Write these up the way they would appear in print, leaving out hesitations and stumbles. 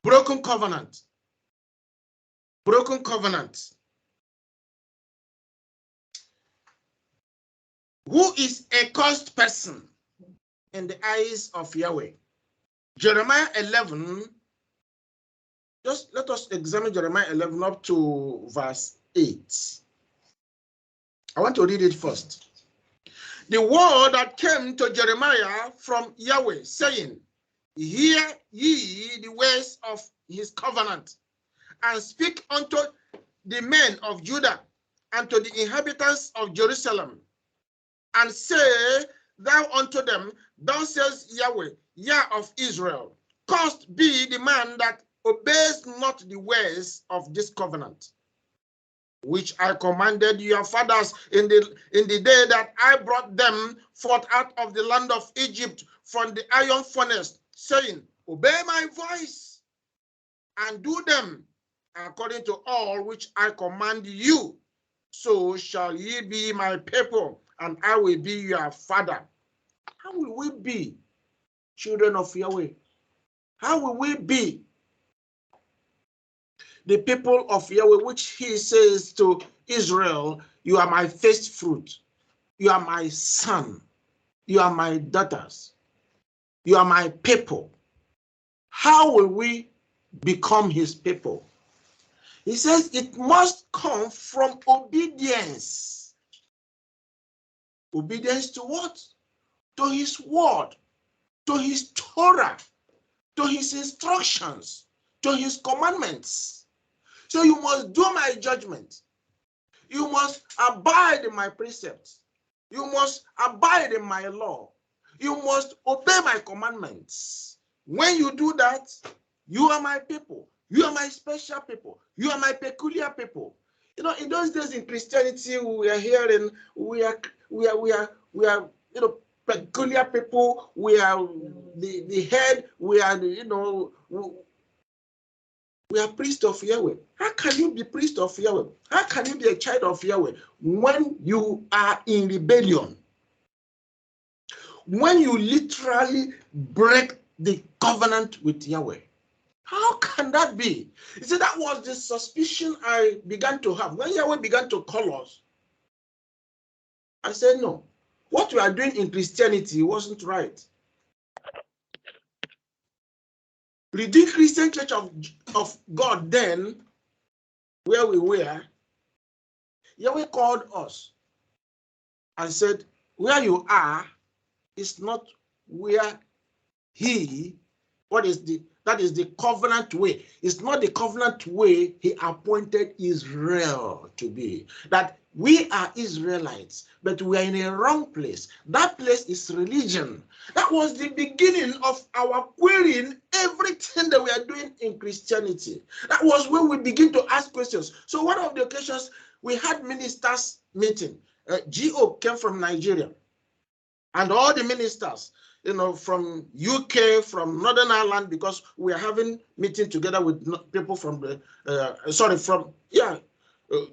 Broken covenant. Broken covenant. Who is a cursed person in the eyes of Yahweh? Jeremiah 11, just let us examine Jeremiah 11 up to verse 8. I want to read it first. The word that came to Jeremiah from Yahweh, saying, hear ye the words of his covenant, and speak unto the men of Judah and to the inhabitants of Jerusalem, and say thou unto them, thus says Yahweh, Yah of Israel, cursed be the man that obeys not the ways of this covenant, which I commanded your fathers in the day that I brought them forth out of the land of Egypt from the iron furnace, saying, obey my voice and do them according to all which I command you. So shall ye be my people, and I will be your father. How will we be children of Yahweh? How will we be the people of Yahweh, which he says to Israel, you are my first fruit, you are my son, you are my daughters, you are my people? How will we become his people? He says it must come from obedience. Obedience to what? To his word, to his Torah, to his instructions, to his commandments. So you must do my judgment. You must abide in my precepts. You must abide in my law. You must obey my commandments. When you do that, you are my people. You are my special people. You are my peculiar people. You know, in those days in Christianity, we are hearing we are peculiar people. We are the head. We are we are priests of Yahweh. How can you be priest of Yahweh? How can you be a child of Yahweh when you are in rebellion? When you literally break the covenant with Yahweh? How can that be? You see, that was the suspicion I began to have. When Yahweh began to call us, I said, no. What we are doing in Christianity wasn't right. Redeemed Christian Church of God then, where we were, Yahweh called us and said, where you are is not where that is the covenant way. It's not the covenant way he appointed Israel to be. That we are Israelites, but we are in a wrong place. That place is religion. That was the beginning of our querying everything that we are doing in Christianity. That was when we begin to ask questions. So one of the occasions, we had ministers meeting. GO came from Nigeria. And all the ministers, from UK, from Northern Ireland, because we are having meeting together with people from the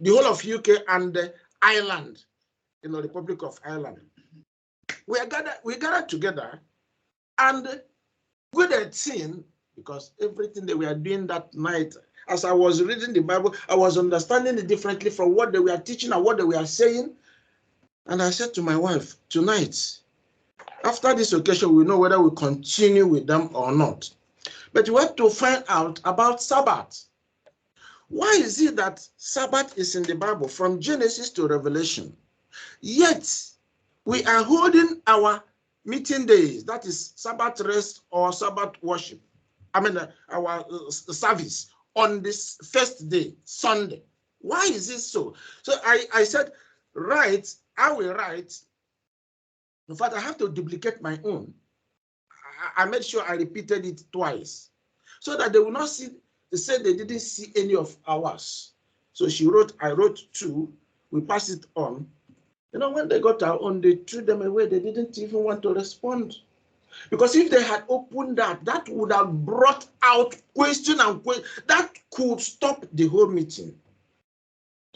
whole of UK and Ireland, Republic of Ireland. We gathered together, and with a team, because everything that we are doing that night, as I was reading the Bible, I was understanding it differently from what they were teaching and what they were saying. And I said to my wife, tonight, after this occasion, we know whether we continue with them or not. But we have to find out about Sabbath. Why is it that Sabbath is in the Bible from Genesis to Revelation? Yet, we are holding our meeting days, that is Sabbath rest or Sabbath worship. Our service on this first day, Sunday. Why is this so? So I said, I will write. In fact, I have to duplicate my own. I made sure I repeated it twice so that they will not say they didn't see any of ours. So I wrote 2, we passed it on. When they got our own, they threw them away. They didn't even want to respond. Because if they had opened that would have brought out question. That could stop the whole meeting.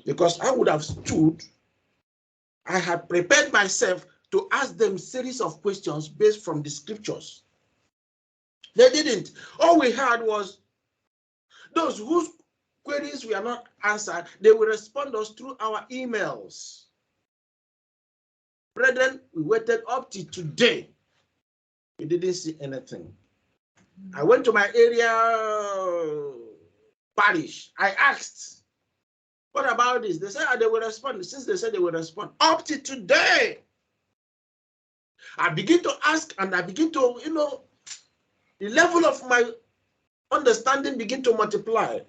Because I would have stood, I had prepared myself to ask them a series of questions based from the scriptures. They didn't. All we had was Those whose queries were not answered, they will respond us through our emails. Brethren, we waited up to today. We didn't see anything. I went to my area parish. I asked, what about this? They said they will respond. Since they said they will respond, up to today, I begin to ask and I begin to, the level of my understanding begin to multiply.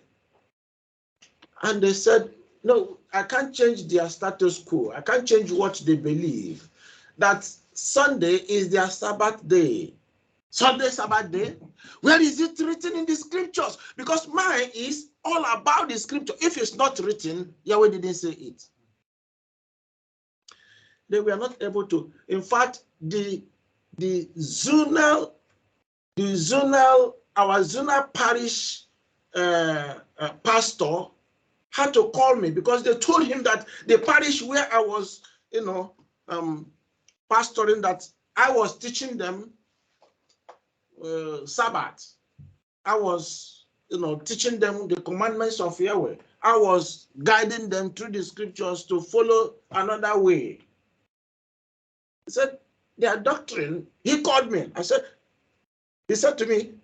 And they said, no, I can't change their status quo. I can't change what they believe. That Sunday is their Sabbath day. Sunday, Sabbath day? Where is it written in the scriptures? Because mine is all about the scripture. If it's not written, Yahweh didn't say it. They were not able to. In fact, our zonal parish pastor had to call me because they told him that the parish where I was, pastoring, that I was teaching them Sabbath. I was, teaching them the commandments of Yahweh. I was guiding them through the scriptures to follow another way. He said, their doctrine, he called me. He said to me,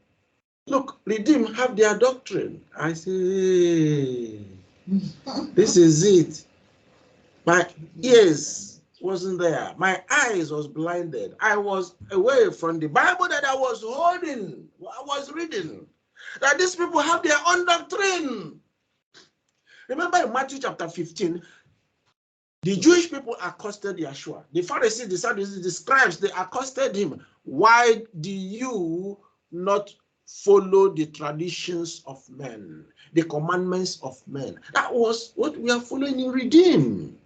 look, Redeem have their doctrine. I said, hey, this is it. My ears wasn't there. My eyes was blinded. I was away from the Bible that I was holding. I was reading. That these people have their own doctrine. Remember in Matthew chapter 15, the Jewish people accosted Yeshua. The Pharisees, the Sadducees, the scribes, they accosted him. Why do you not follow the traditions of men, the commandments of men? That was what we are following in Redeem.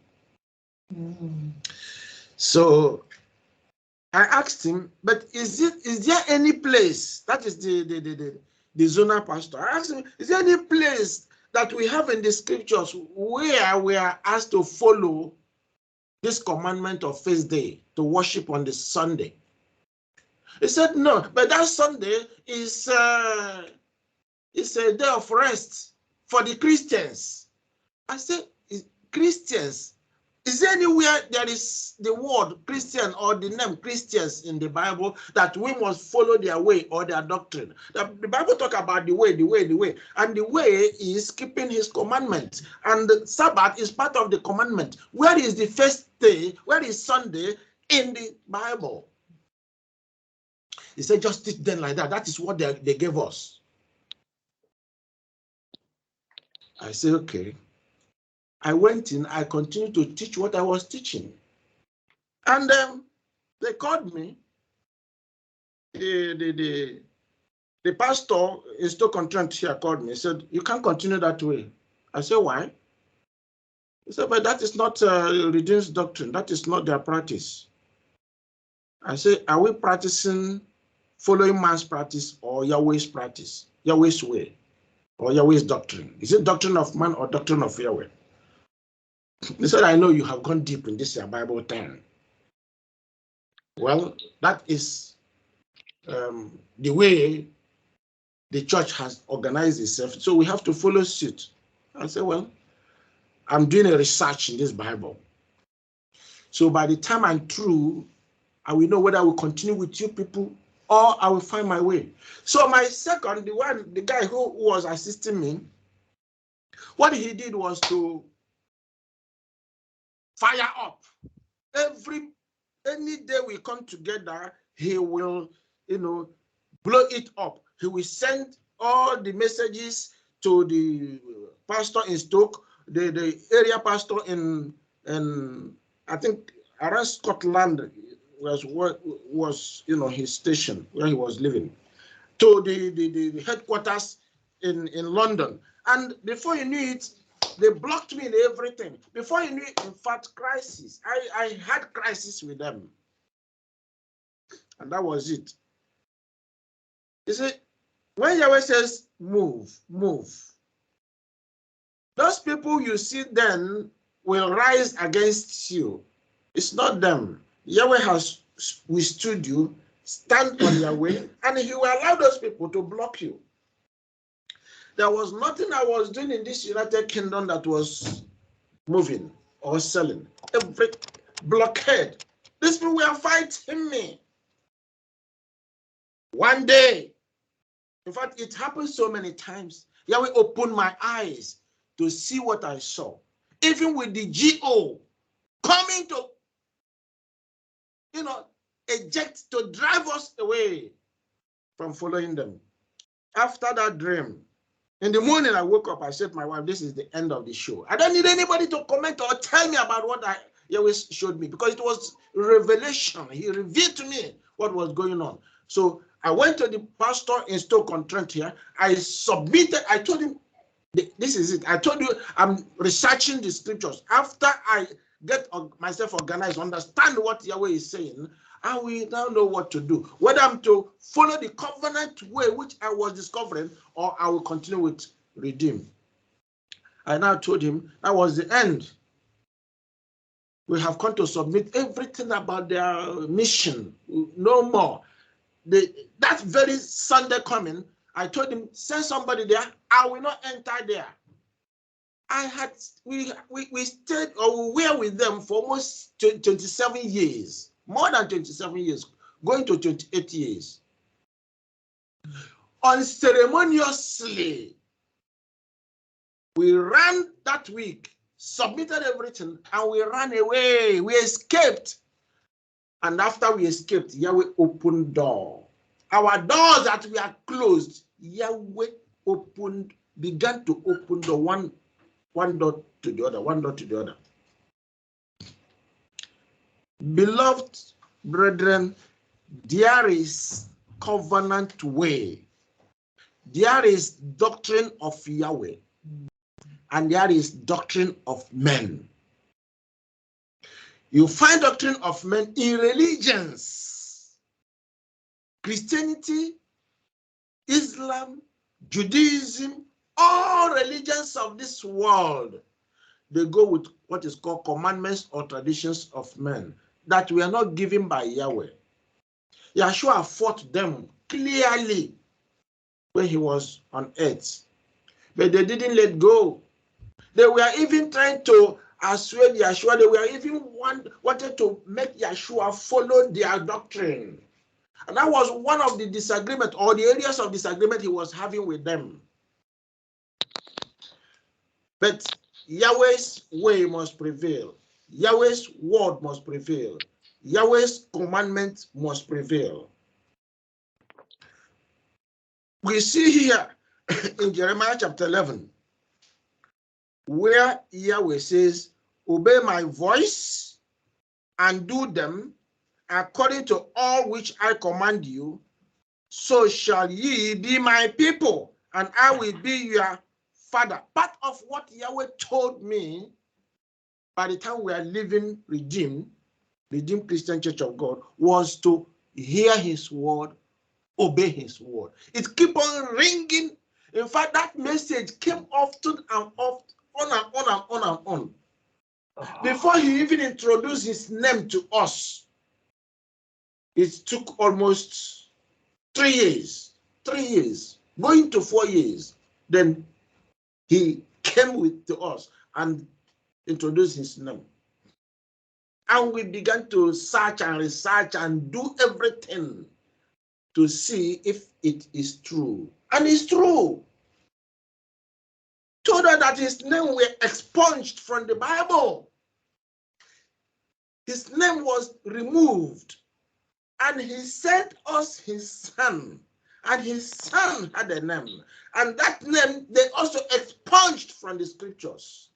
So I asked him, but is there any place, that is the zonal pastor, I asked him, is there any place that we have in the scriptures where we are asked to follow this commandment of feast day, to worship on the Sunday? He said, no, but that Sunday is a day of rest for the Christians. I said, Christians? Is there anywhere there is the word Christian or the name Christians in the Bible that we must follow their way or their doctrine? The Bible talk about the way. And the way is keeping his commandment. And the Sabbath is part of the commandment. Where is the first day? Where is Sunday in the Bible? He said, just teach them like that. That is what they gave us. I said, okay. I went in, I continued to teach what I was teaching. And they called me. The pastor in Stoke-on-Trent here called me. He said, you can't continue that way. I said, why? He said, but that is not Redeem's doctrine. That is not their practice. I said, are we practicing following man's practice or Yahweh's practice? Yahweh's way or Yahweh's doctrine? Is it doctrine of man or doctrine of Yahweh? He said, I know you have gone deep in this Bible time. Well, that is the way the church has organized itself. So we have to follow suit. I said, well, I'm doing a research in this Bible. So by the time I'm through, I will know whether I will continue with you people or I will find my way. So my second, the guy who was assisting me, what he did was to fire up. Any day we come together, he will, blow it up. He will send all the messages to the pastor in Stoke, the area pastor in I think around Scotland was his station where he was living, to the headquarters in London. And before you knew it, they blocked me in everything. Before you knew it, in fact, crisis. I had crisis with them. And that was it. You see, when Yahweh says move, those people you see then will rise against you. It's not them. Yahweh has withstood you. Stand on your way, and he will allow those people to block you. There was nothing I was doing in this United Kingdom that was moving or selling. Every blockade. These people were fighting me. One day, in fact, it happened so many times. Yahweh opened my eyes to see what I saw. Even with the GO coming to, eject, to drive us away from following them. After that dream, in the morning I woke up, I said to my wife, this is the end of the show. I don't need anybody to comment or tell me about what Yahweh showed me, because it was revelation. He revealed to me what was going on. So I went to the pastor in Stoke-on-Trent here. I submitted, I told him, this is it. I told you I'm researching the scriptures. After I get myself organized, understand what Yahweh is saying, I will now know what to do. Whether I'm to follow the covenant way which I was discovering, or I will continue with redeem. I now told him that was the end. We have come to submit everything about their mission. No more. That very Sunday coming, I told him, send somebody there. I will not enter there. We stayed, or we were with them for almost 27 years, more than 27 years, going to 28 years. Unceremoniously, we ran that week, submitted everything, and we ran away. We escaped. And after we escaped, Yahweh opened door. Our doors that were closed, Yahweh began to open the one door to the other, one door to the other. Beloved brethren, there is covenant way. There is doctrine of Yahweh, and there is doctrine of men. You find doctrine of men in religions. Christianity, Islam, Judaism, all religions of this world, they go with what is called commandments or traditions of men that were not given by Yahweh. Yahshua fought them clearly when he was on earth, but they didn't let go. They were even trying to assuage Yahshua. They were even wanted to make Yahshua follow their doctrine. And that was one of the disagreement, or the areas of disagreement he was having with them. But Yahweh's way must prevail. Yahweh's word must prevail. Yahweh's commandment must prevail. We see here in Jeremiah chapter 11, where Yahweh says, obey my voice and do them according to all which I command you, so shall ye be my people, and I will be your Father. Part of what Yahweh told me by the time we are living Redeemed Christian Church of God, was to hear his word, obey his word. It keep on ringing. In fact, that message came often and often, on and on and on and on. Before he even introduced his name to us, it took almost 3 years, going to 4 years. Then he came to us and introduced his name. And we began to search and research and do everything to see if it is true. And it's true. Told her that his name were expunged from the Bible. His name was removed. And he sent us his son. And his son had a name. And that name they also expunged from the scriptures.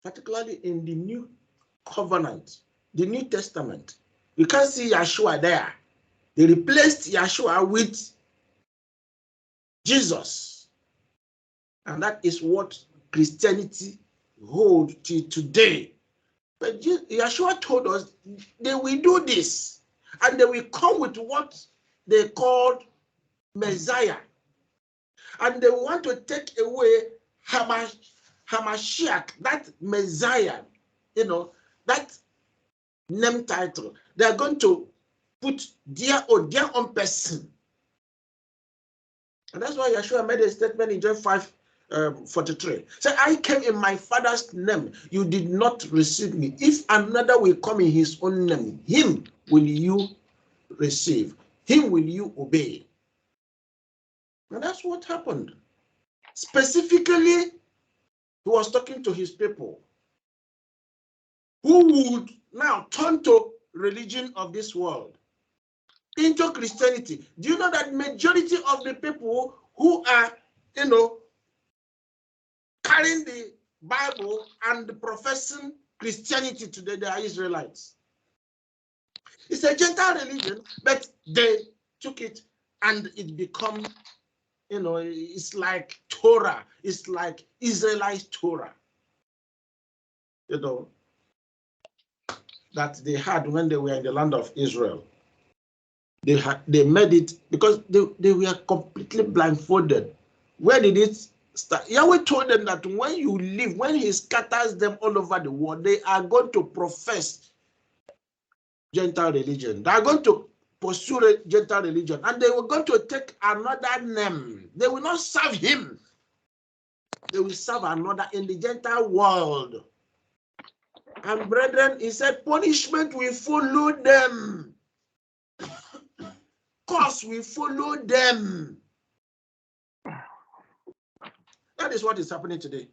Particularly in the New Covenant, the New Testament. You can't see Yahshua there. They replaced Yahshua with Jesus. And that is what Christianity holds till today. But Yahshua told us they will do this. And they will come with what they called Messiah. And they want to take away Hamashiach, that Messiah, that name title. They are going to put their own person. And that's why Yeshua made a statement in John 5:43. Say, I came in my Father's name. You did not receive me. If another will come in his own name, him will you receive. Him will you obey. And that's what happened. Specifically, he was talking to his people who would now turn to religion of this world, into Christianity. Do you know that majority of the people who are, carrying the Bible and professing Christianity today, they are Israelites? It's a Gentile religion, but they took it and it become, it's like Torah. It's like Israelite Torah, that they had when they were in the land of Israel. They made it because they were completely blindfolded. Where did it start? Yahweh told them that when you leave, when he scatters them all over the world, they are going to profess Gentile religion. They are going to pursue Gentile religion, and they were going to take another name. They will not serve him. They will serve another in the Gentile world. And brethren, he said, punishment will follow them. Curse will follow them. That is what is happening today.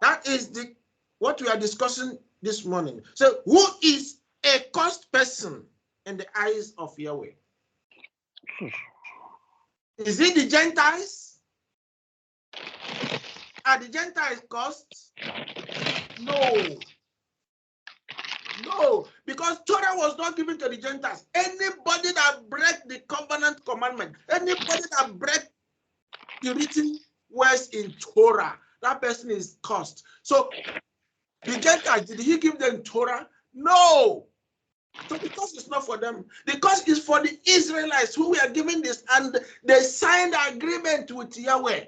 That is what we are discussing this morning. So, who is a cursed person in the eyes of Yahweh? Is it the Gentiles? Are the Gentiles cursed? No. No, because Torah was not given to the Gentiles. Anybody that breaks the covenant commandment, anybody that breaks the written words in Torah, that person is cursed. So the Gentiles, did he give them Torah? No. So because it's not for them, because it's for the Israelites who were given this, and they signed the agreement with Yahweh.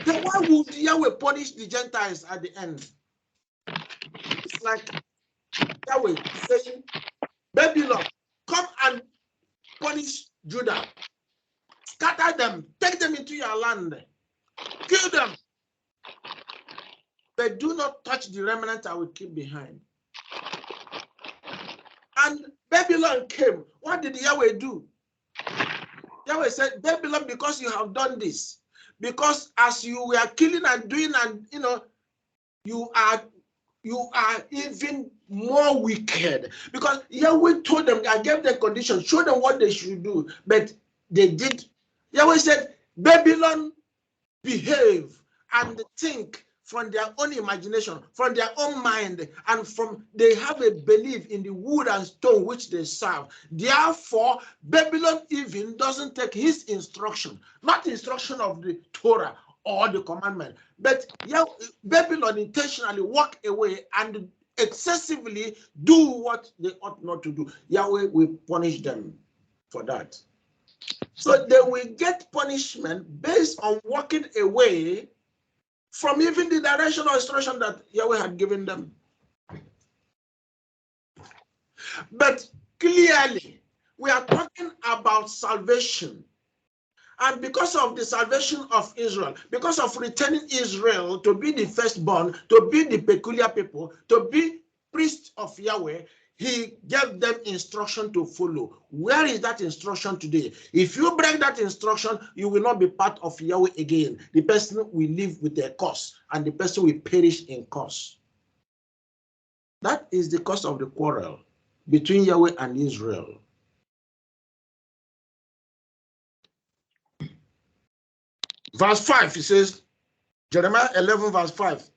Then why would Yahweh punish the Gentiles at the end? It's like Yahweh saying, Babylon, come and punish Judah. Scatter them, take them into your land, kill them. But do not touch the remnant I will keep behind. And Babylon came. What did Yahweh do? Yahweh said, Babylon, because you have done this, because as you were killing and doing, and you are even more wicked. Because Yahweh told them, I gave them conditions, show them what they should do, but they did. Yahweh said, Babylon behave and think from their own imagination, from their own mind, and they have a belief in the wood and stone which they serve. Therefore, Babylon even doesn't take his instruction, not the instruction of the Torah or the commandment, but Babylon intentionally walk away and excessively do what they ought not to do. Yahweh will punish them for that. So they will get punishment based on walking away from even the direction or instruction that Yahweh had given them. But clearly, we are talking about salvation. And because of the salvation of Israel, because of returning Israel to be the firstborn, to be the peculiar people, to be priests of Yahweh, he gave them instruction to follow. Where is that instruction today? If you break that instruction, you will not be part of Yahweh again. The person will live with a curse, and the person will perish in curse. That is the cause of the quarrel between Yahweh and Israel. Verse 5, it says, Jeremiah 11, verse 5,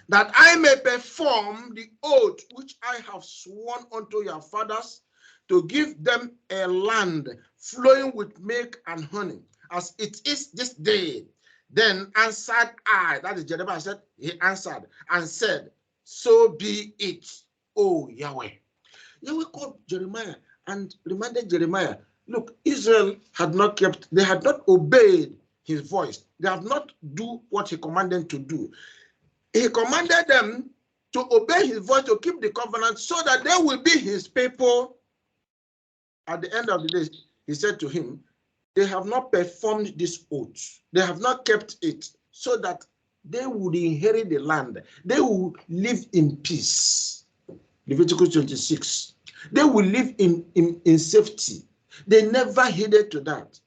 that I may perform the oath which I have sworn unto your fathers, to give them a land flowing with milk and honey, as it is this day. Then answered I, that is Jeremiah said, he answered and said, so be it, O Yahweh. Yahweh called Jeremiah and reminded Jeremiah, look, Israel they had not obeyed his voice. They have not do what he commanded them to do. He commanded them to obey his voice, to keep the covenant, so that they will be his people at the end of the day. he said to him, they have not performed this oath. They have not kept it so that they would inherit the land. They will live in peace. Leviticus 26. They will live in safety. They never heeded to that.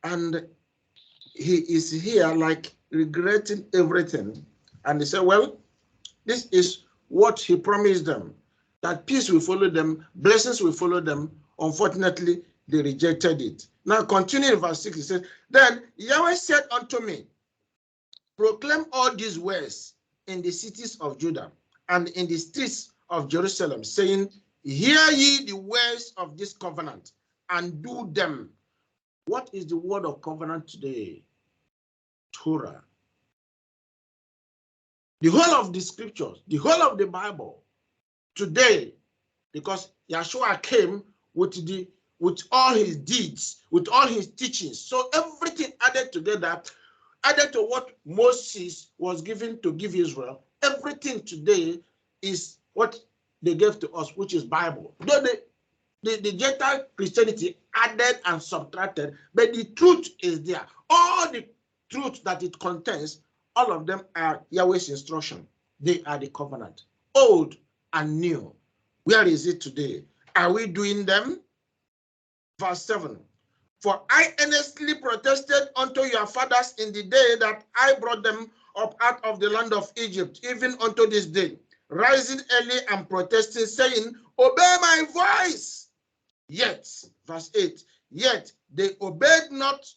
And he is here like regretting everything. And he said, well, this is what he promised them, that peace will follow them, blessings will follow them. Unfortunately, they rejected it. Now, continue in verse 6, he said, then Yahweh said unto me, proclaim all these words in the cities of Judah and in the streets of Jerusalem, saying, hear ye the words of this covenant and do them. What is the word of covenant today? Torah. The whole of the scriptures, the whole of the Bible today, because Yahshua came with all his deeds, with all his teachings. So everything added together, added to what Moses was given to give Israel, everything today is what they gave to us, which is Bible. Though the Gentile Christianity added and subtracted, but the truth is there. All the truth that it contains, all of them are Yahweh's instruction. They are the covenant, old and new. Where is it today? Are we doing them? Verse 7. For I earnestly protested unto your fathers in the day that I brought them up out of the land of Egypt, even unto this day, rising early and protesting, saying, obey my voice. Yet, verse 8, yet they obeyed not,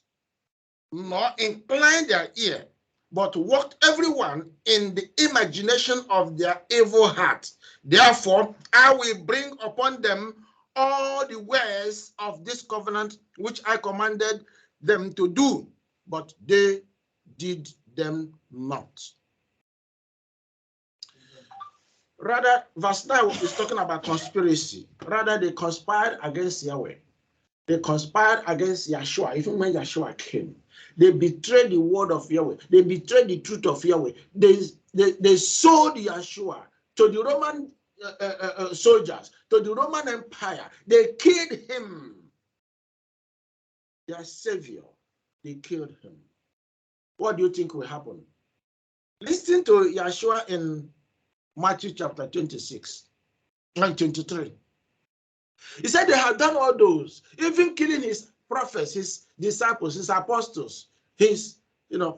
nor inclined their ear, but walked everyone in the imagination of their evil heart. Therefore, I will bring upon them all the words of this covenant which I commanded them to do, but they did them not. Rather, verse 9 is talking about conspiracy. Rather, they conspired against Yahweh. They conspired against Yahshua, even when Yahshua came. They betrayed the word of Yahweh. They betrayed the truth of Yahweh. They sold Yahshua to the Roman soldiers, to the Roman Empire. They killed him. Their savior, they killed him. What do you think will happen? Listen to Yahshua in Matthew chapter 26 and 23. He said they have done all those, even killing his prophets, his disciples, his apostles, his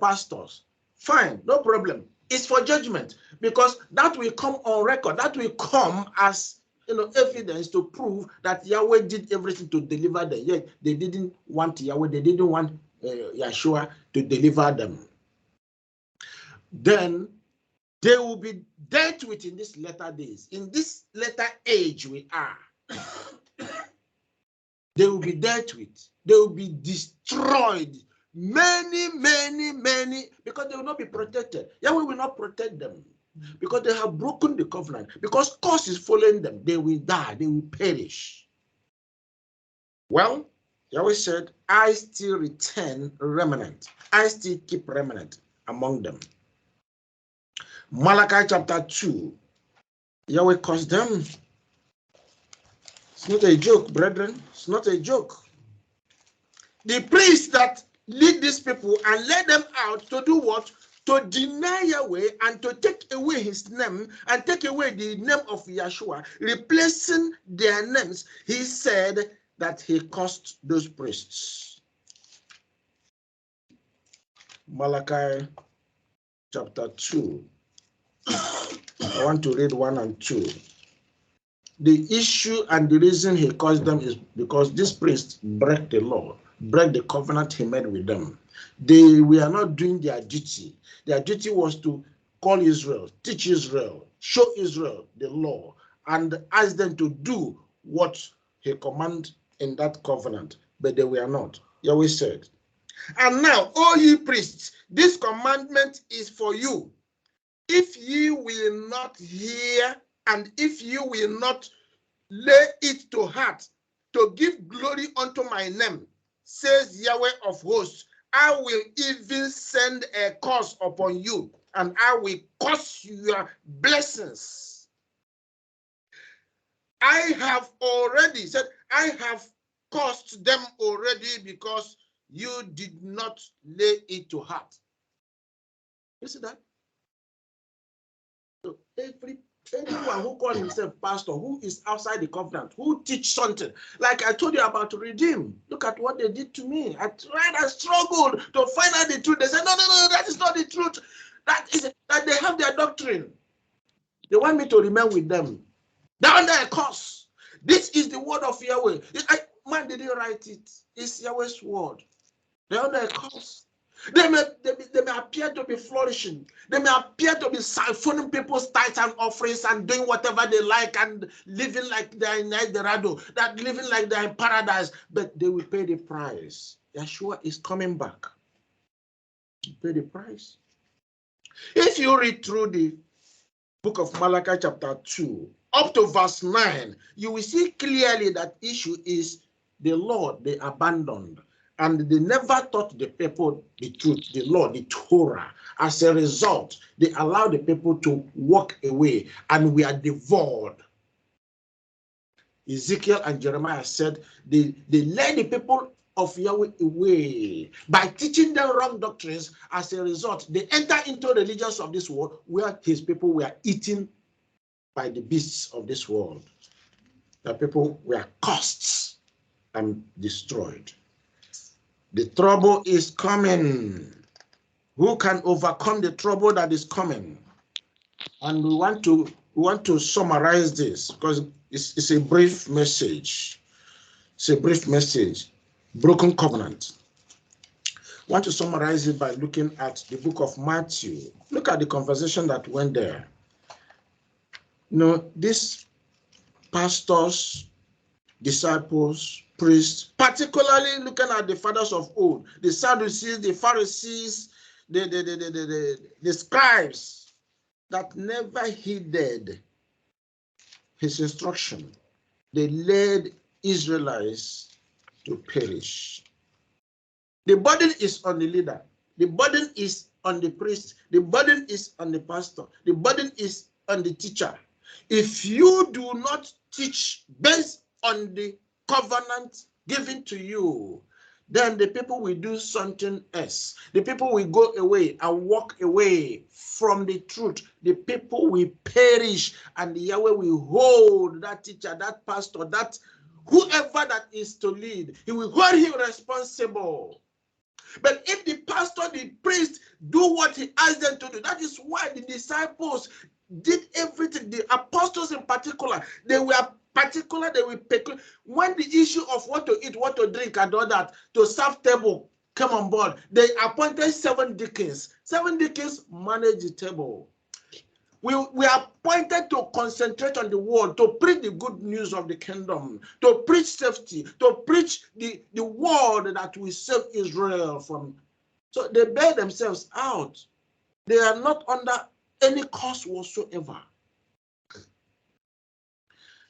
pastors. Fine, no problem. It's for judgment, because that will come on record. That will come as evidence to prove that Yahweh did everything to deliver them. Yet they didn't want Yahweh. They didn't want Yahshua to deliver them. Then they will be dealt with in these latter days. In this latter age we are. They will be dealt with. They will be destroyed. Many, because they will not be protected. Yahweh will not protect them because they have broken the covenant. Because curse is following them. They will die. They will perish. Well, Yahweh said, I still retain remnant. I still keep remnant among them. Malachi chapter 2. Yahweh caused them. It's not a joke, brethren. It's not a joke. The priests that lead these people and let them out to do what? To deny Yahweh and to take away his name and take away the name of Yahshua, replacing their names. He said that he cursed those priests. Malachi chapter 2. I want to read 1 and 2. The issue and the reason he caused them is because these priests break the law, break the covenant he made with them. They were not doing their duty. Their duty was to call Israel, teach Israel, show Israel the law, and ask them to do what he commanded in that covenant. But they were not. Yahweh said, and now, O ye priests, this commandment is for you. If ye will not hear, and if you will not lay it to heart to give glory unto my name, says Yahweh of hosts, I will even send a curse upon you, and I will curse your blessings. I have already said, I have cost them already because you did not lay it to heart. You see that? So anyone who calls himself pastor, who is outside the covenant, who teach something, like I told you about redeem. Look at what they did to me. I tried and struggled to find out the truth. They said, no, that is not the truth. That is that they have their doctrine. They want me to remain with them. They're under a curse. This is the word of Yahweh. Man didn't write it. It's Yahweh's word. They're under a curse. They may appear to be flourishing. They may appear to be siphoning people's tithes and offerings and doing whatever they like and living like they're in Eldorado, that living like they're in paradise, but they will pay the price. Yeshua is coming back. Pay the price. If you read through the book of Malachi chapter 2, up to verse 9, you will see clearly that issue is the Lord they abandoned. And they never taught the people the truth, the law, the Torah. As a result, they allowed the people to walk away, and we are devoured. Ezekiel and Jeremiah said they led the people of Yahweh away by teaching them wrong doctrines. As a result, they enter into religions of this world where his people were eaten by the beasts of this world. The people were cursed and destroyed. The trouble is coming. Who can overcome the trouble that is coming? And we want to summarize this because it's a brief message. It's a brief message. Broken covenant. I want to summarize it by looking at the book of Matthew. Look at the conversation that went there. These pastors, disciples, priests, particularly looking at the fathers of old, the Sadducees, the Pharisees, the scribes that never heeded his instruction. They led Israelites to perish. The burden is on the leader. The burden is on the priest. The burden is on the pastor. The burden is on the teacher. If you do not teach based on the covenant given to you, then the people will do something else. The people will go away and walk away from the truth. The people will perish, and the Yahweh will hold that teacher, that pastor, that whoever that is to lead. He will hold him responsible. But if the pastor, the priest, do what he asked them to do, that is why the disciples did everything. The apostles in particular, they were particular, they were peculiar. When the issue of what to eat, what to drink, and all that, to serve table came on board, they appointed 7 deacons. 7 deacons managed the table. We are appointed to concentrate on the word, to preach the good news of the kingdom, to preach safety, to preach the word that will save Israel from. So they bear themselves out. They are not under any cost whatsoever.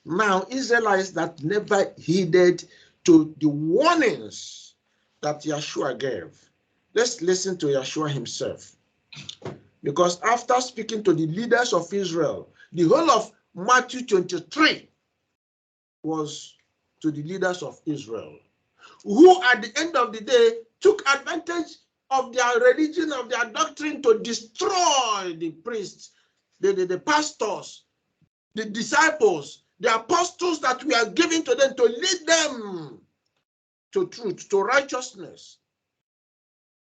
Now, Israelites that never heeded to the warnings that Yeshua gave. Let's listen to Yeshua himself. Because after speaking to the leaders of Israel, the whole of Matthew 23 was to the leaders of Israel, who at the end of the day took advantage of their religion, of their doctrine to destroy the priests, the pastors, the disciples, the apostles that we are giving to them to lead them to truth, to righteousness.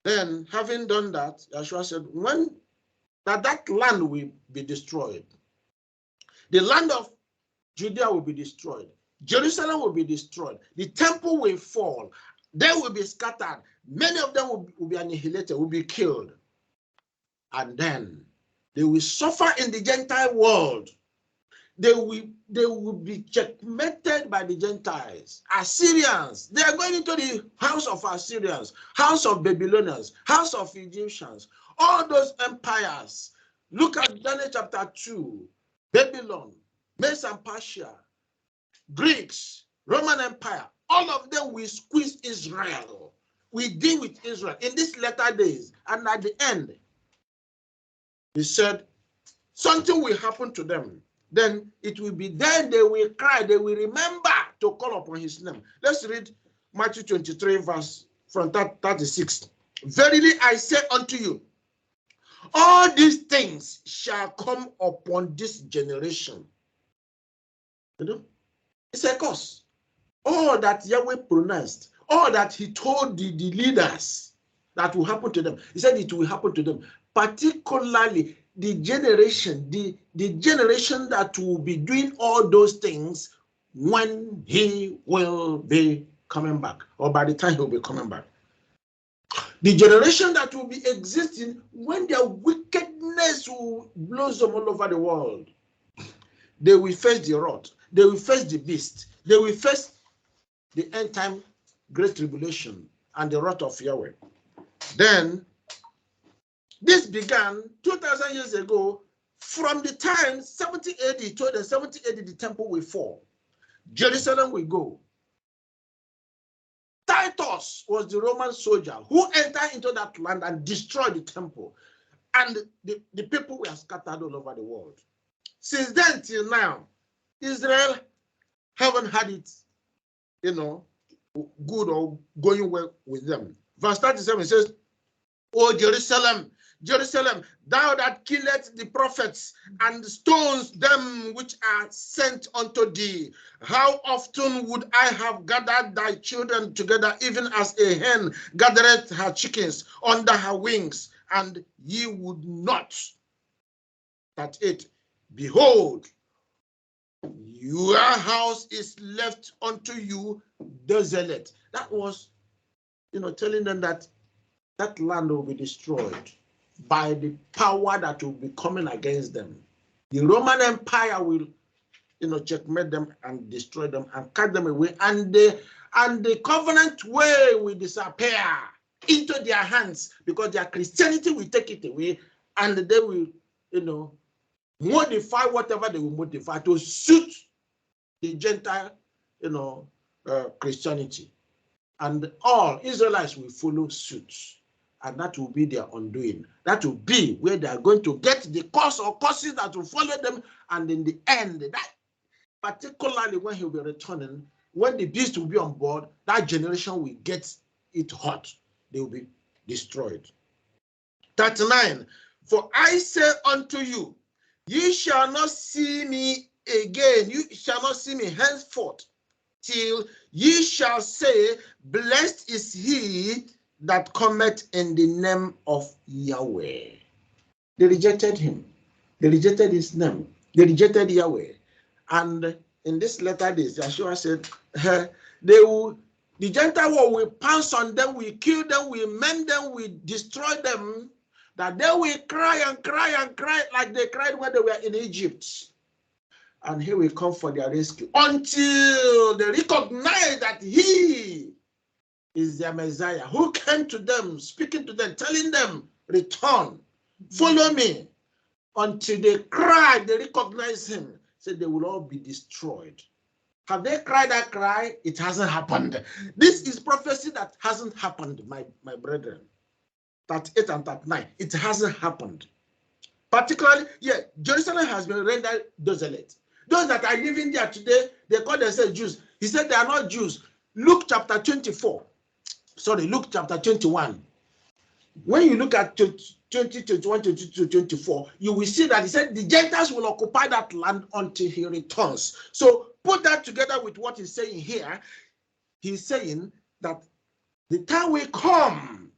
Then, having done that, Yeshua said, when that land will be destroyed, the land of Judea will be destroyed, Jerusalem will be destroyed, the temple will fall, they will be scattered, many of them will be annihilated, will be killed, and then they will suffer in the Gentile world. They will be checkmated by the Gentiles. Assyrians, they are going into the house of Assyrians, house of Babylonians, house of Egyptians, all those empires. Look at Daniel chapter 2, Babylon, Medes and Persia, Greeks, Roman Empire, all of them will squeeze Israel. We deal with Israel in these latter days, and at the end, he said, something will happen to them. Then it will be then they will cry, they will remember back to call upon his name. Let's read Matthew 23, verse from 36. Verily I say unto you, all these things shall come upon this generation. You know, it's a curse. All that Yahweh pronounced, all that he told the leaders that will happen to them, he said it will happen to them. Particularly the generation, the generation that will be doing all those things when he will be coming back, or by the time he will be coming back. The generation that will be existing when their wickedness will blossom all over the world. They will face the wrath. They will face the beast. They will face the end time great tribulation and the wrath of Yahweh. Then, this began 2,000 years ago from the time 70 AD, told them 70 AD the temple will fall. Jerusalem will go. Titus was the Roman soldier who entered into that land and destroyed the temple. And the people were scattered all over the world. Since then till now, Israel haven't had it, good or going well with them. Verse 37 says, O Jerusalem, Jerusalem, thou that killest the prophets and stones them which are sent unto thee, how often would I have gathered thy children together, even as a hen gathereth her chickens under her wings, and ye would not. That it, behold, your house is left unto you desolate. That was, telling them that that land will be destroyed by the power that will be coming against them. The Roman Empire will, checkmate them and destroy them and cut them away, and the covenant way will disappear into their hands, because their Christianity will take it away, and they will, modify whatever they will modify to suit the Gentile, Christianity, and all Israelites will follow suit. And that will be their undoing. That will be where they are going to get the curse or curses that will follow them. And in the end, that particularly when he will be returning, when the beast will be on board, that generation will get it hot. They will be destroyed. 39. For I say unto you, ye shall not see me again. You shall not see me henceforth, till ye shall say, blessed is he that cometh in the name of Yahweh. They rejected him. They rejected his name. They rejected Yahweh. And in this latter days, Yeshua said, the Gentile world will pounce on them, will kill them, will mend them, will destroy them, that they will cry and cry and cry like they cried when they were in Egypt. And he will come for their rescue until they recognize that he is their Messiah, who came to them, speaking to them, telling them, return, follow me, until they cry, they recognize him. So they will all be destroyed. Have they cried that cry? It hasn't happened. This is prophecy that hasn't happened, my brethren. 38 and 39, it hasn't happened. Particularly, Jerusalem has been rendered desolate. Those that are living there today, they call themselves Jews. He said they are not Jews. Luke chapter 21. When you look at 20, 21, 22, 24, you will see that he said the Gentiles will occupy that land until he returns. So put that together with what he's saying here. He's saying that the time will come,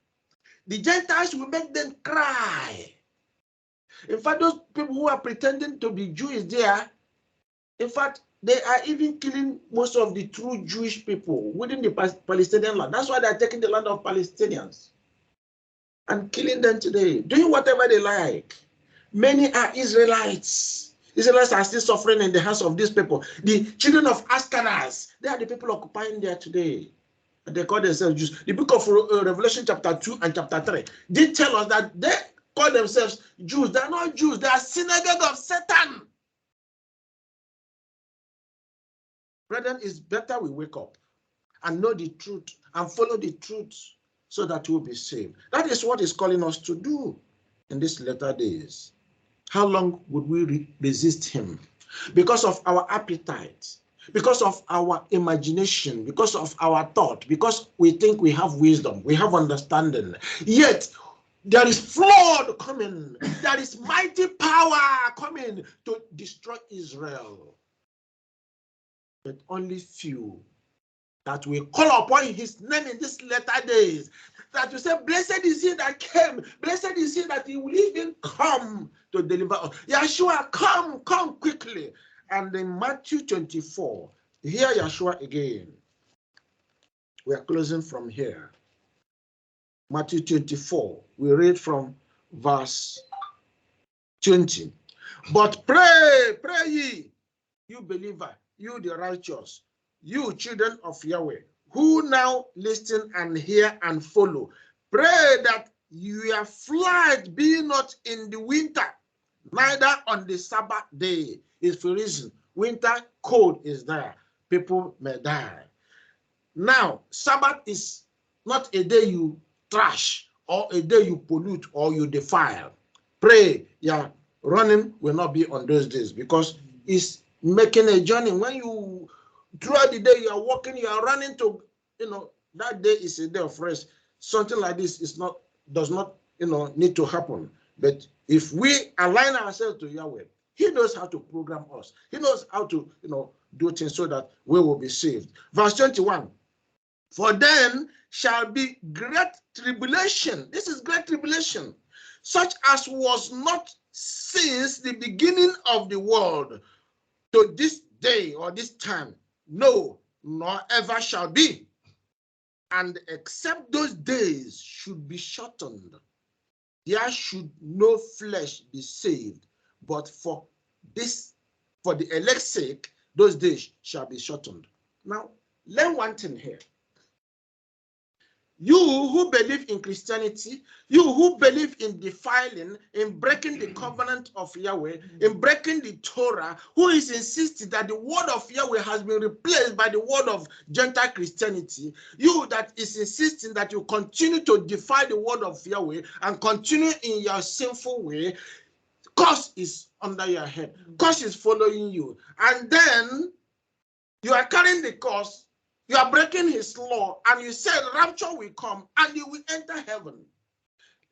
the Gentiles will make them cry. In fact, those people who are pretending to be Jews there, in fact, they are even killing most of the true Jewish people within the Palestinian land. That's why they're taking the land of Palestinians and killing them today, doing whatever they like. Many are Israelites. Israelites are still suffering in the hands of these people. The children of Ashkenaz, they are the people occupying there today. And they call themselves Jews. The book of Revelation chapter 2 and chapter 3, they tell us that they call themselves Jews. They are not Jews. They are synagogue of Satan. Brethren, it's better we wake up and know the truth and follow the truth so that we'll be saved. That is what he's calling us to do in these latter days. How long would we resist him? Because of our appetite, because of our imagination, because of our thought, because we think we have wisdom, we have understanding. Yet there is flood coming. There is mighty power coming to destroy Israel. But only few that will call upon his name in these latter days, that will say, blessed is he that came, blessed is he that he will even come to deliver us. Yeshua, come quickly. And in Matthew 24, hear Yeshua again. We are closing from here. Matthew 24, we read from verse 20. But pray ye, you believer, you the righteous, you children of Yahweh, who now listen and hear and follow. Pray that your flight be not in the winter, neither on the Sabbath day. Is for reason. Winter cold is there. People may die. Now, Sabbath is not a day you trash or a day you pollute or you defile. Pray, your running will not be on those days, because it's making a journey. When you, throughout the day, you are walking, you are running to, that day is a day of rest. Something like this does not, need to happen. But if we align ourselves to Yahweh, he knows how to program us. He knows how to, do things so that we will be saved. Verse 21. For then shall be great tribulation. This is great tribulation, such as was not since the beginning of the world to this day or this time, no, nor ever shall be. And except those days should be shortened, there should no flesh be saved. But for the elect's sake, those days shall be shortened. Now, learn one thing here. You who believe in Christianity, you who believe in defiling, in breaking the covenant of Yahweh, in breaking the Torah, who is insisting that the word of Yahweh has been replaced by the word of Gentile Christianity, you that is insisting that you continue to defy the word of Yahweh and continue in your sinful way, curse is under your head. Curse is following you. And then you are carrying the curse. You are breaking his law, and you said rapture will come and you will enter heaven.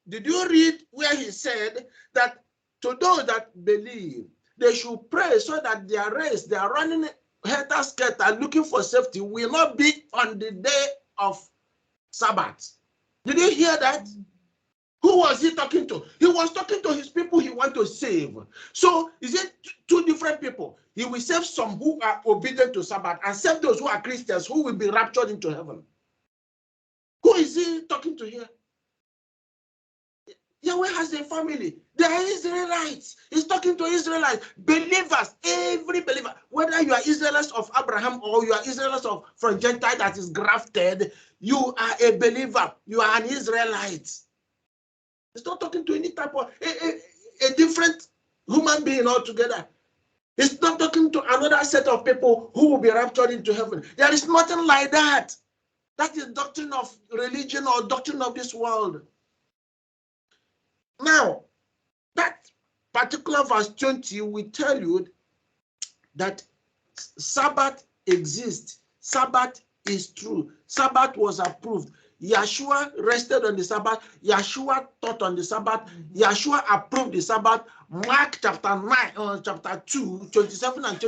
Did you read where he said that to those that believe, they should pray so that their race, they are running helter-skelter looking for safety, will not be on the day of Sabbath? Did you hear that? Who was he talking to? He was talking to his people he wants to save. So is it two different people? He will save some who are obedient to Sabbath and save those who are Christians who will be raptured into heaven. Who is he talking to here? Yahweh has a family. They are Israelites. He's talking to Israelites, believers, every believer. Whether you are Israelites of Abraham or you are Israelites from Gentile that is grafted, you are a believer. You are an Israelite. He's not talking to any type of a different human being altogether. He's not talking to another set of people who will be raptured into heaven. There is nothing like that. That is doctrine of religion or doctrine of this world. Now, that particular verse 20 will tell you that Sabbath exists. Sabbath is true. Sabbath was approved. Yeshua rested on the Sabbath. Yeshua taught on the Sabbath. Yeshua approved the Sabbath. Mark chapter 9, chapter 2, 27 and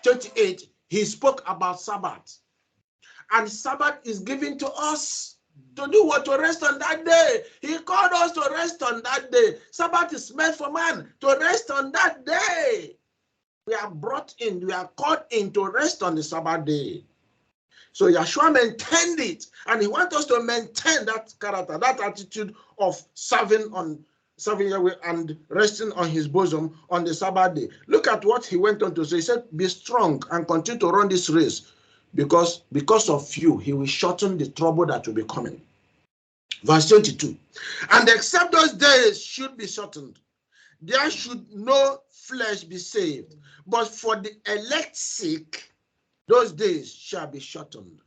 28, he spoke about Sabbath. And Sabbath is given to us to do what? To rest on that day. He called us to rest on that day. Sabbath is meant for man to rest on that day. We are brought in, we are called in to rest on the Sabbath day. So Yeshua maintained it, and he wants us to maintain that character, that attitude of serving Yahweh and resting on his bosom on the Sabbath day. Look at what he went on to say. He said, be strong and continue to run this race, because of you, he will shorten the trouble that will be coming. Verse 22. And except those days should be shortened, there should no flesh be saved. But for the elect's sake, those days shall be shortened,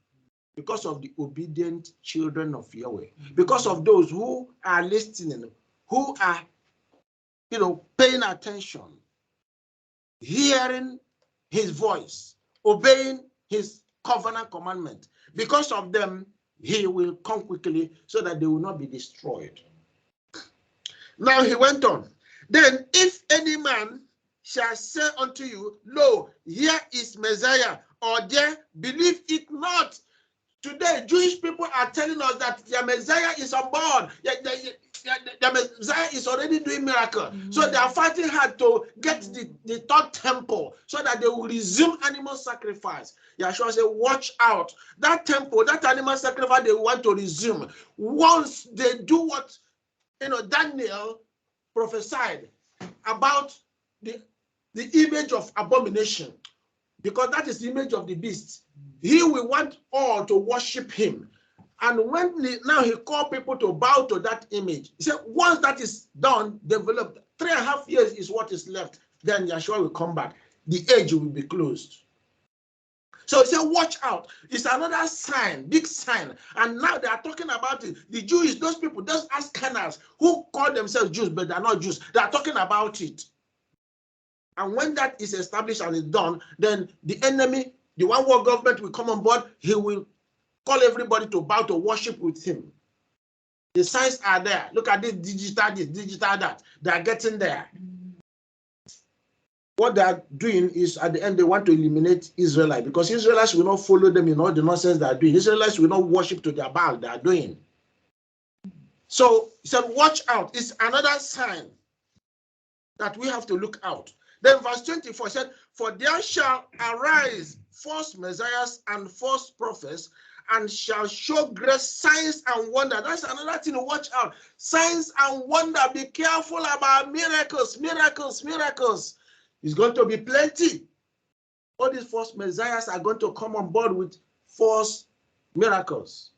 because of the obedient children of Yahweh, because of those who are listening, who are, paying attention, hearing his voice, obeying his covenant commandment. Because of them, he will come quickly so that they will not be destroyed. Now he went on. Then if any man shall say unto you, lo, here is Messiah, or there, believe it not. Today, Jewish people are telling us that their Messiah is on board. The Messiah is already doing miracle. So they are fighting hard to get the third temple so that they will resume animal sacrifice. Yahshua said, watch out. That temple, that animal sacrifice they want to resume. Once they do what Daniel prophesied about the image of abomination, because that is the image of the beast. He will want all to worship him. And when now he called people to bow to that image, he said, once that is done, developed, 3.5 years is what is left, then Yahshua will come back. The age will be closed. So he said, watch out. It's another sign, big sign. And now they are talking about it. The Jews, those people, those Ashkenaz who call themselves Jews, but they are not Jews, they are talking about it. And when that is established and is done, then the enemy, the one world government will come on board. He will call everybody to bow to worship with him. The signs are there. Look at this, digital that. They are getting there. What they are doing is, at the end, they want to eliminate Israelites, because Israelites will not follow them in all the nonsense they are doing. Israelites will not worship to their Baal they are doing. So he said, watch out. It's another sign that we have to look out. Then verse 24 said, for there shall arise false messiahs and false prophets, and shall show great signs and wonder. That's another thing to watch out. Signs and wonder. Be careful about miracles, miracles, miracles. It's going to be plenty. All these false messiahs are going to come on board with false miracles.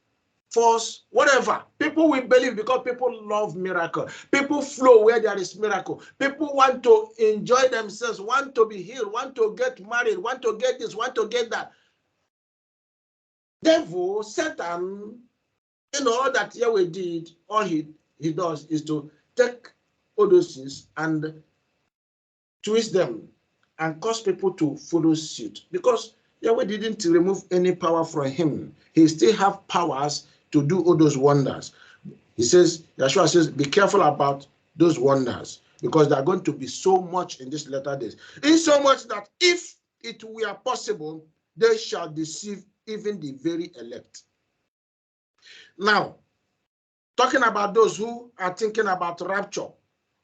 False, whatever. People will believe because people love miracle. People flow where there is miracle. People want to enjoy themselves, want to be healed, want to get married, want to get this, want to get that. Devil, Satan, all that Yahweh did, all he does is to take all those things and twist them and cause people to follow suit. Because Yahweh didn't remove any power from him. He still has powers to do all those wonders. He says, Yahshua says, be careful about those wonders, because there are going to be so much in these latter days. In so much that if it were possible, they shall deceive even the very elect. Now, talking about those who are thinking about rapture,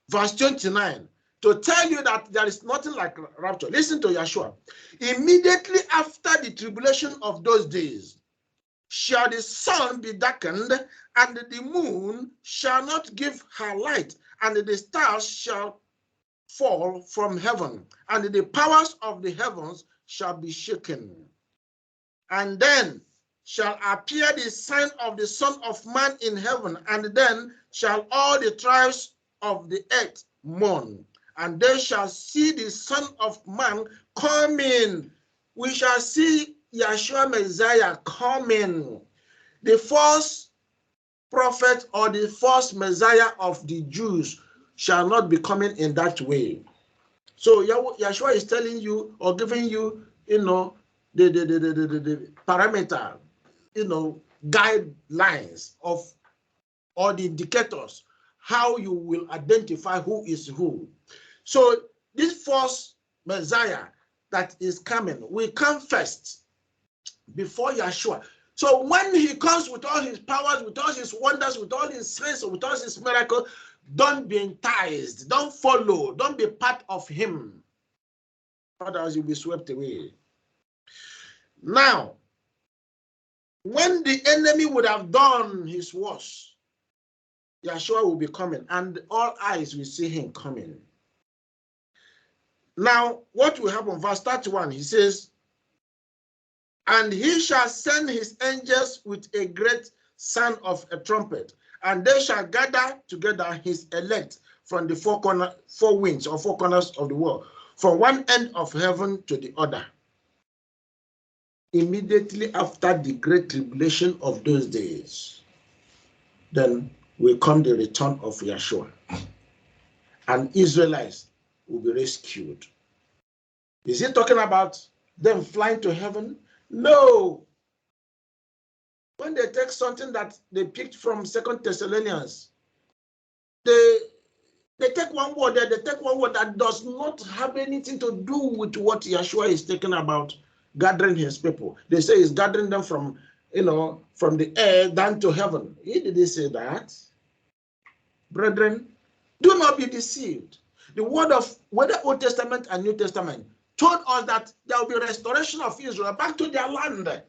verse 29, to tell you that there is nothing like rapture. Listen to Yahshua. Immediately after the tribulation of those days, shall the sun be darkened, and the moon shall not give her light, and the stars shall fall from heaven, and the powers of the heavens shall be shaken. And then shall appear the sign of the Son of Man in heaven, and then shall all the tribes of the earth mourn, and they shall see the Son of Man coming. We shall see Yahshua Messiah coming. The false prophet or the false Messiah of the Jews shall not be coming in that way. So Yahshua is telling you, or giving you, the parameter, guidelines of, or the indicators, how you will identify who is who. So this false Messiah that is coming will come first before Yahshua. So when he comes with all his powers, with all his wonders, with all his signs, with all his miracles, don't be enticed, don't follow, don't be part of him. Otherwise you'll be swept away. Now, when the enemy would have done his worst, Yahshua will be coming, and all eyes will see him coming. Now, what will happen? Verse 31, he says, and he shall send his angels with a great sound of a trumpet, and they shall gather together his elect from the four winds or four corners of the world, from one end of heaven to the other. Immediately after the great tribulation of those days, then will come the return of Yahshua, and Israelites will be rescued. Is he talking about them flying to heaven? No. When they take something that they picked from 2 Thessalonians, they take one word there, they take one word that does not have anything to do with what Yeshua is talking about, gathering his people. They say he's gathering them from, from the air down to heaven. He didn't say that. Brethren, do not be deceived. The word of whether Old Testament and New Testament told us that there will be restoration of Israel back to their land.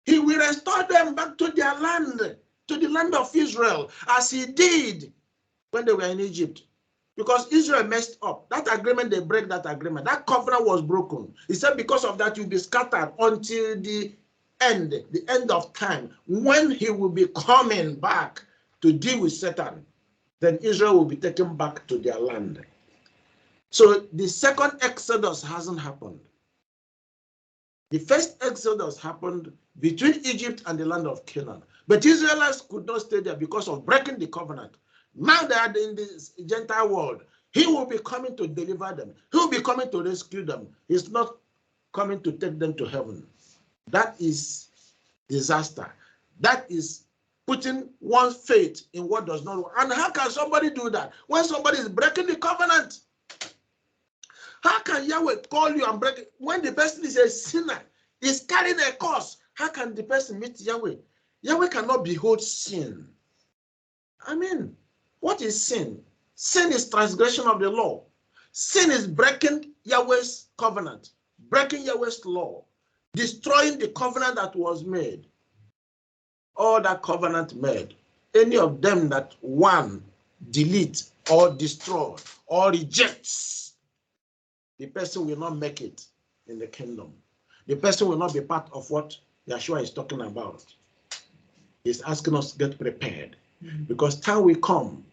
He will restore them back to their land, to the land of Israel, as he did when they were in Egypt. Because Israel messed up. That agreement, they break that agreement. That covenant was broken. He said, because of that, you'll be scattered until the end of time, when he will be coming back to deal with Satan. Then Israel will be taken back to their land. So the second Exodus hasn't happened. The first Exodus happened between Egypt and the land of Canaan. But Israelites could not stay there because of breaking the covenant. Now they are in this Gentile world. He will be coming to deliver them. He will be coming to rescue them. He's not coming to take them to heaven. That is disaster. That is putting one's faith in what does not work. And how can somebody do that when somebody is breaking the covenant? How can Yahweh call you and break it when the person is a sinner, is carrying a curse? How can the person meet Yahweh? Yahweh cannot behold sin. I mean, what is sin? Sin is transgression of the law. Sin is breaking Yahweh's covenant, breaking Yahweh's law, destroying the covenant that was made. All that covenant made, any of them that one delete or destroy or rejects, the person will not make it in the kingdom. The person will not be part of what Yeshua is talking about. He's asking us to get prepared, because time will come.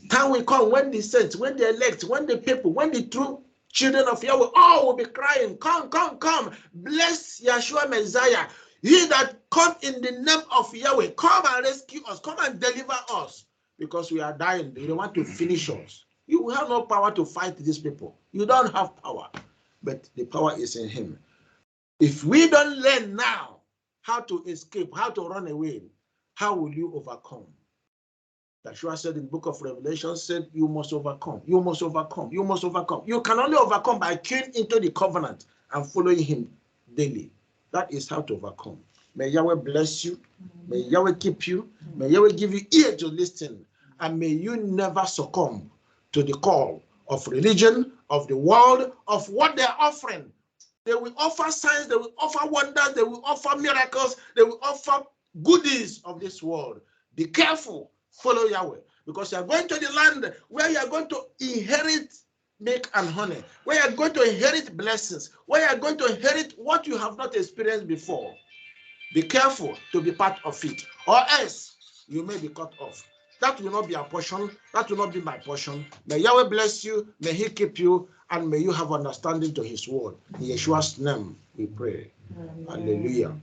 Time will come when the saints, when the elect, when the people, when the true children of Yahweh, all will be crying, come, come, come, bless Yeshua Messiah. He that come in the name of Yahweh, come and rescue us, come and deliver us, because we are dying. They want to finish us. You have no power to fight these people. You don't have power, but the power is in him. If we don't learn now how to escape, how to run away, how will you overcome? Yeshua said in the book of Revelation, said, you must overcome, you must overcome, you must overcome. You can only overcome by tuning into the covenant and following him daily. That is how to overcome. May Yahweh bless you. May Yahweh keep you. May Yahweh give you ear to listen. And may you never succumb to the call of religion, of the world, of what they're offering. They will offer signs, they will offer wonders, they will offer miracles, they will offer goodies of this world. Be careful. Follow Yahweh, because you are going to the land where you are going to inherit milk and honey, where you are going to inherit blessings, where you are going to inherit what you have not experienced before. Be careful to be part of it, or else you may be cut off. That will not be our portion. That will not be my portion. May Yahweh bless you. May he keep you. And may you have understanding to his word. In Yeshua's name we pray. Amen. Hallelujah.